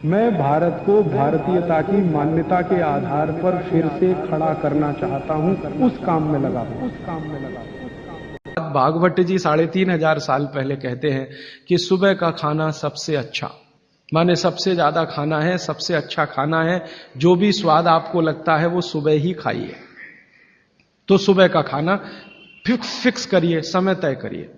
मैं भारत को भारतीयता की मान्यता के आधार पर फिर से खड़ा करना चाहता हूं, उस काम में लगा हूं। भागवत जी 3500 साल पहले कहते हैं कि सुबह का खाना सबसे अच्छा, माने सबसे ज्यादा खाना है, सबसे अच्छा खाना है। जो भी स्वाद आपको लगता है वो सुबह ही खाइए। तो सुबह का खाना फिक्स करिए, समय तय करिए।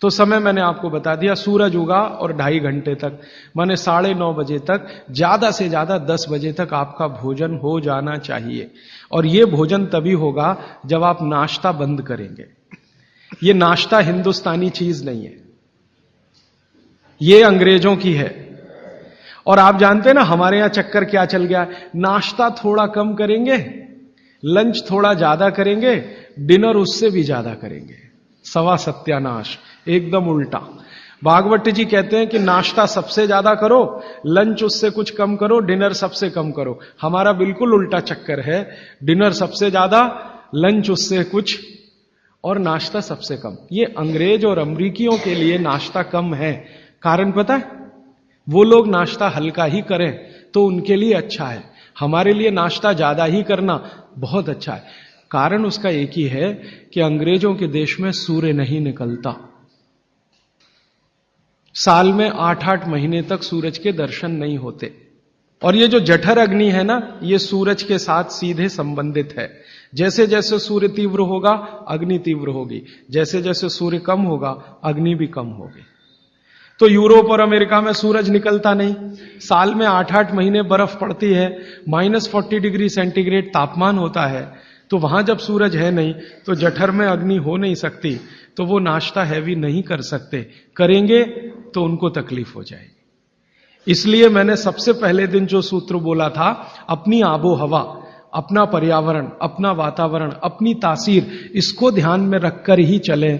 तो समय मैंने आपको बता दिया, सूरज उगा और 2.5 घंटे तक, माने 9:30 बजे तक, ज्यादा से ज्यादा 10 बजे तक आपका भोजन हो जाना चाहिए। और ये भोजन तभी होगा जब आप नाश्ता बंद करेंगे। ये नाश्ता हिंदुस्तानी चीज नहीं है, ये अंग्रेजों की है। और आप जानते हैं ना हमारे यहां चक्कर क्या चल गया, नाश्ता थोड़ा कम करेंगे, लंच थोड़ा ज्यादा करेंगे, डिनर उससे भी ज्यादा करेंगे। सवा सत्यानाश, एकदम उल्टा। भागवत जी कहते हैं कि नाश्ता सबसे ज्यादा करो, लंच उससे कुछ कम करो, डिनर सबसे कम करो। हमारा बिल्कुल उल्टा चक्कर है, डिनर सबसे ज्यादा, लंच उससे कुछ और नाश्ता सबसे कम। ये अंग्रेज और अमरीकियों के लिए नाश्ता कम है। कारण पता है, वो लोग नाश्ता हल्का ही करें तो उनके लिए अच्छा है, हमारे लिए नाश्ता ज्यादा ही करना बहुत अच्छा है। कारण उसका एक ही है कि अंग्रेजों के देश में सूर्य नहीं निकलता। साल में 8-8 महीने तक सूरज के दर्शन नहीं होते। और ये जो जठर अग्नि है ना, ये सूरज के साथ सीधे संबंधित है। जैसे जैसे सूर्य तीव्र होगा अग्नि तीव्र होगी, जैसे जैसे सूर्य कम होगा अग्नि भी कम होगी। तो यूरोप और अमेरिका में सूरज निकलता नहीं, साल में 8-8 महीने बर्फ पड़ती है, -40 डिग्री सेंटीग्रेड तापमान होता है। तो वहां जब सूरज है नहीं तो जठर में अग्नि हो नहीं सकती, तो वो नाश्ता हैवी नहीं कर सकते, करेंगे तो उनको तकलीफ हो जाएगी। इसलिए मैंने सबसे पहले दिन जो सूत्र बोला था, अपनी आबो हवा, अपना पर्यावरण, अपना वातावरण, अपनी तासीर, इसको ध्यान में रखकर ही चलें।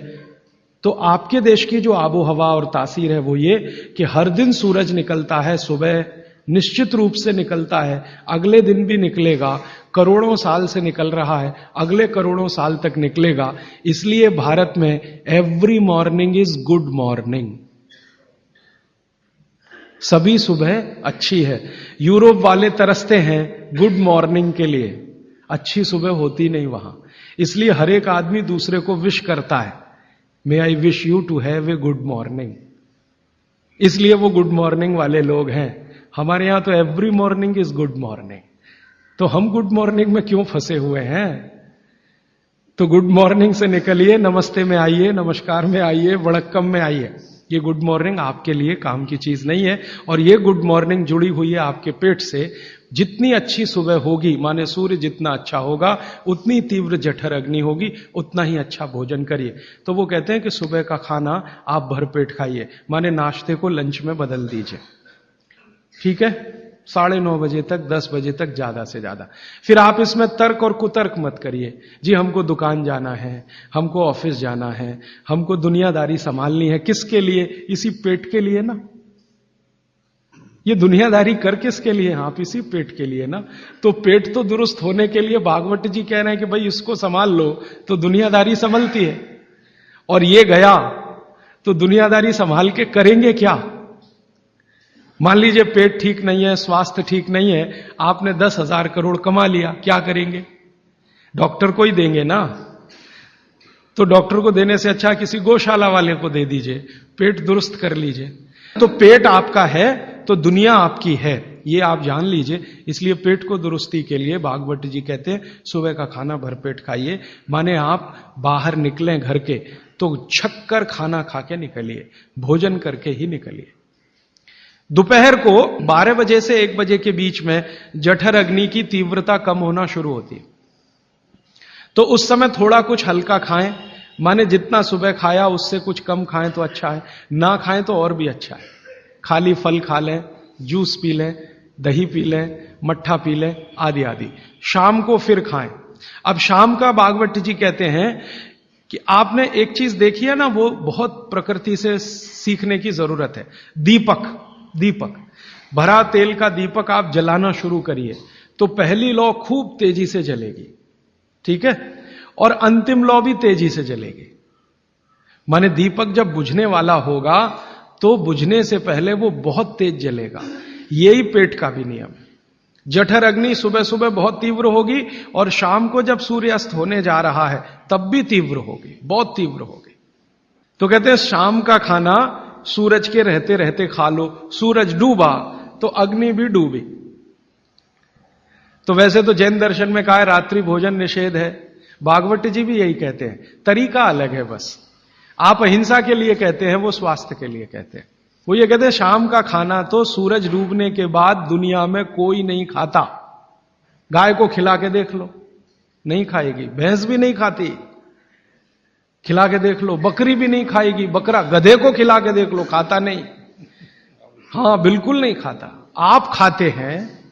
तो आपके देश की जो आबो हवा और तासीर है वो ये कि हर दिन सूरज निकलता है, सुबह निश्चित रूप से निकलता है, अगले दिन भी निकलेगा, करोड़ों साल से निकल रहा है, अगले करोड़ों साल तक निकलेगा। इसलिए भारत में every morning is good morning, सभी सुबह अच्छी है। यूरोप वाले तरसते हैं गुड मॉर्निंग के लिए, अच्छी सुबह होती नहीं वहां। इसलिए हर एक आदमी दूसरे को विश करता है, may I wish you to have a good morning. इसलिए वो गुड मॉर्निंग वाले लोग हैं। हमारे यहां तो every morning is good morning. तो हम गुड मॉर्निंग में क्यों फंसे हुए हैं? तो गुड मॉर्निंग से निकलिए, नमस्ते में आइए, नमस्कार में आइए, वड़क्कम में आइए। ये गुड मॉर्निंग आपके लिए काम की चीज नहीं है। और ये गुड मॉर्निंग जुड़ी हुई है आपके पेट से। जितनी अच्छी सुबह होगी, माने सूर्य जितना अच्छा होगा, उतनी तीव्र जठर अग्नि होगी, उतना ही अच्छा भोजन करिए। तो वो कहते हैं कि सुबह का खाना आप भरपेट खाइए, माने नाश्ते को लंच में बदल दीजिए। ठीक है, 9:30 बजे तक, 10 बजे तक ज्यादा से ज्यादा। फिर आप इसमें तर्क और कुतर्क मत करिए, जी हमको दुकान जाना है, हमको ऑफिस जाना है, हमको दुनियादारी संभालनी है। किसके लिए? इसी पेट के लिए ना। ये दुनियादारी कर किसके लिए? आप इसी पेट के लिए ना। तो पेट तो दुरुस्त होने के लिए भागवत जी कह रहे हैं कि भाई इसको संभाल लो तो दुनियादारी संभलती है। और ये गया तो दुनियादारी संभाल के करेंगे क्या? मान लीजिए पेट ठीक नहीं है, स्वास्थ्य ठीक नहीं है, आपने 10,000 करोड़ कमा लिया, क्या करेंगे? डॉक्टर को ही देंगे ना। तो डॉक्टर को देने से अच्छा किसी गौशाला वाले को दे दीजिए, पेट दुरुस्त कर लीजिए। तो पेट आपका है तो दुनिया आपकी है, ये आप जान लीजिए। इसलिए पेट को दुरुस्ती के लिए भागवत जी कहते हैं सुबह का खाना भरपेट खाइए। माने आप बाहर निकलें घर के तो छक्कर खाना खा के निकलिए, भोजन करके ही निकलिए। दोपहर को 12 बजे से 1 बजे के बीच में जठर अग्नि की तीव्रता कम होना शुरू होती है। तो उस समय थोड़ा कुछ हल्का खाएं, माने जितना सुबह खाया उससे कुछ कम खाएं तो अच्छा है, ना खाएं तो और भी अच्छा है। खाली फल खा लें, जूस पी लें, दही पी लें, मट्ठा पी लें, आदि आदि। शाम को फिर खाएं। अब शाम का भागवत जी कहते हैं कि आपने एक चीज देखी है ना, वो बहुत प्रकृति से सीखने की जरूरत है। दीपक भरा तेल का दीपक आप जलाना शुरू करिए तो पहली लौ खूब तेजी से जलेगी, ठीक है, और अंतिम लौ भी तेजी से जलेगी। माने दीपक जब बुझने वाला होगा तो बुझने से पहले वो बहुत तेज जलेगा। यही पेट का भी नियम है। जठर अग्नि सुबह सुबह बहुत तीव्र होगी और शाम को जब सूर्यास्त होने जा रहा है तब भी तीव्र होगी, बहुत तीव्र होगी। तो कहते हैं शाम का खाना सूरज के रहते रहते खा लो। सूरज डूबा तो अग्नि भी डूबी। तो वैसे तो जैन दर्शन में कहा है रात्रि भोजन निषेध है, भागवत जी भी यही कहते हैं, तरीका अलग है बस। आप अहिंसा के लिए कहते हैं, वो स्वास्थ्य के लिए कहते हैं। वो ये कहते हैं शाम का खाना तो सूरज डूबने के बाद दुनिया में कोई नहीं खाता। गाय को खिला के देख लो, नहीं खाएगी। भैंस भी नहीं खाती, खिला के देख लो। बकरी भी नहीं खाएगी, बकरा गधे को खिला के देख लो, खाता नहीं। हां, बिल्कुल नहीं खाता। आप खाते हैं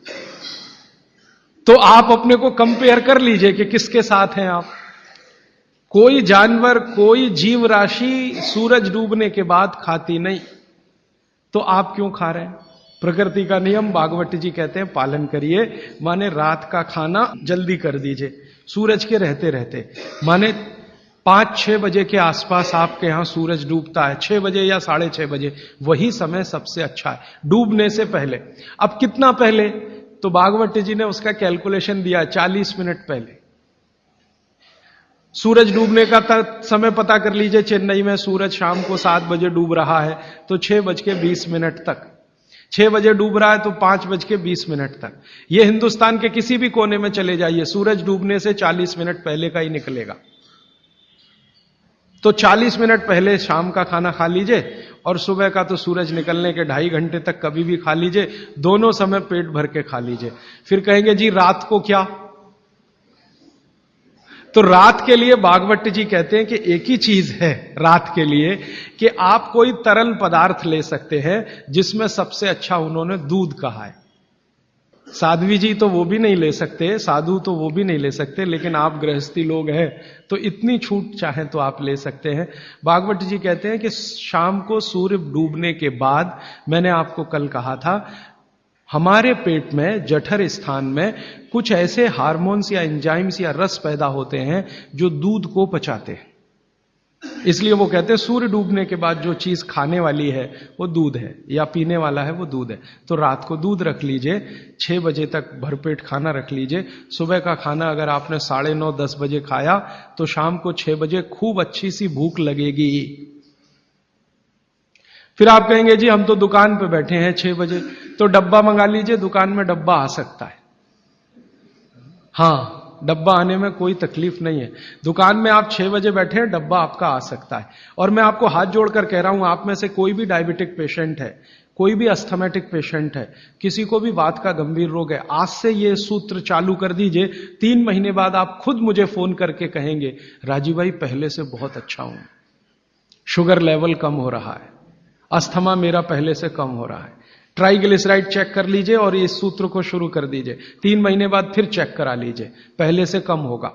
तो आप अपने को कंपेयर कर लीजिए कि किसके साथ हैं आप। कोई जानवर, कोई जीव राशि सूरज डूबने के बाद खाती नहीं, तो आप क्यों खा रहे हैं? प्रकृति का नियम भागवत जी कहते हैं पालन करिए। माने रात का खाना जल्दी कर दीजिए सूरज के रहते रहते। माने 5-6 बजे के आसपास आपके यहां सूरज डूबता है, 6 बजे या 6:30 बजे, वही समय सबसे अच्छा है डूबने से पहले। अब कितना पहले? तो भागवत जी ने उसका कैलकुलेशन दिया 40 मिनट पहले। सूरज डूबने का समय पता कर लीजिए। चेन्नई में सूरज शाम को 7 बजे डूब रहा है तो 6:20 तक। 6 बजे डूब रहा है तो 5:20 तक। यह हिंदुस्तान के किसी भी कोने में चले जाइए, सूरज डूबने से 40 मिनट पहले का ही निकलेगा। तो 40 मिनट पहले शाम का खाना खा लीजिए और सुबह का तो सूरज निकलने के 2.5 घंटे तक कभी भी खा लीजिए। दोनों समय पेट भर के खा लीजिए। फिर कहेंगे जी रात को क्या? तो रात के लिए भागवत जी कहते हैं कि एक ही चीज है रात के लिए, कि आप कोई तरल पदार्थ ले सकते हैं, जिसमें सबसे अच्छा उन्होंने दूध कहा है। साध्वी जी तो वो भी नहीं ले सकते, साधु तो वो भी नहीं ले सकते, लेकिन आप गृहस्थी लोग हैं तो इतनी छूट चाहें तो आप ले सकते हैं। भागवत जी कहते हैं कि शाम को सूर्य डूबने के बाद, मैंने आपको कल कहा था, हमारे पेट में जठर स्थान में कुछ ऐसे हार्मोन्स या एंजाइम्स या रस पैदा होते हैं जो दूध को पचाते हैं। इसलिए वो कहते हैं सूर्य डूबने के बाद जो चीज खाने वाली है वो दूध है, या पीने वाला है वो दूध है। तो रात को दूध रख लीजिए, 6 बजे तक भरपेट खाना रख लीजिए। सुबह का खाना अगर आपने 9:30-10 बजे खाया तो शाम को 6 बजे खूब अच्छी सी भूख लगेगी। फिर आप कहेंगे जी हम तो दुकान पे बैठे हैं 6 बजे, तो डब्बा मंगा लीजिए, दुकान में डब्बा आ सकता है। हां, डब्बा आने में कोई तकलीफ नहीं है। दुकान में आप 6 बजे बैठे हैं, डब्बा आपका आ सकता है। और मैं आपको हाथ जोड़कर कह रहा हूं, आप में से कोई भी डायबिटिक पेशेंट है, कोई भी अस्थमेटिक पेशेंट है, किसी को भी वात का गंभीर रोग है, आज से ये सूत्र चालू कर दीजिए। 3 महीने बाद आप खुद मुझे फोन करके कहेंगे राजीव भाई पहले से बहुत अच्छा हूं, शुगर लेवल कम हो रहा है, अस्थमा मेरा पहले से कम हो रहा है। ट्राइग्लिसराइड चेक कर लीजिए और इस सूत्र को शुरू कर दीजिए। 3 महीने बाद फिर चेक करा लीजिए, पहले से कम होगा।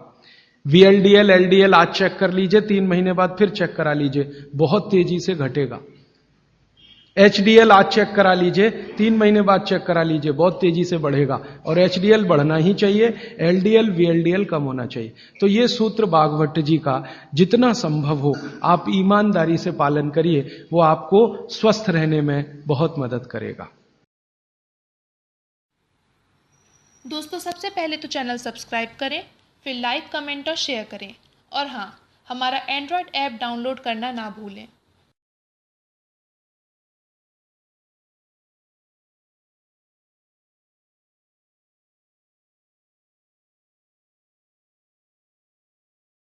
VLDL, LDL आज चेक कर लीजिए, 3 महीने बाद फिर चेक करा लीजिए, बहुत तेजी से घटेगा। HDL आज चेक करा लीजिए, 3 महीने बाद चेक करा लीजिए, बहुत तेजी से बढ़ेगा। और HDL बढ़ना ही चाहिए, LDL, VLDL कम होना चाहिए। तो ये सूत्र भागवत जी का जितना संभव हो आप ईमानदारी से पालन करिए, वो आपको स्वस्थ रहने में बहुत मदद करेगा। दोस्तों सबसे पहले तो चैनल सब्सक्राइब करें, फिर लाइक, कमेंट और शेयर करें। और हाँ, हमारा एंड्रॉयड ऐप डाउनलोड करना ना भूलें।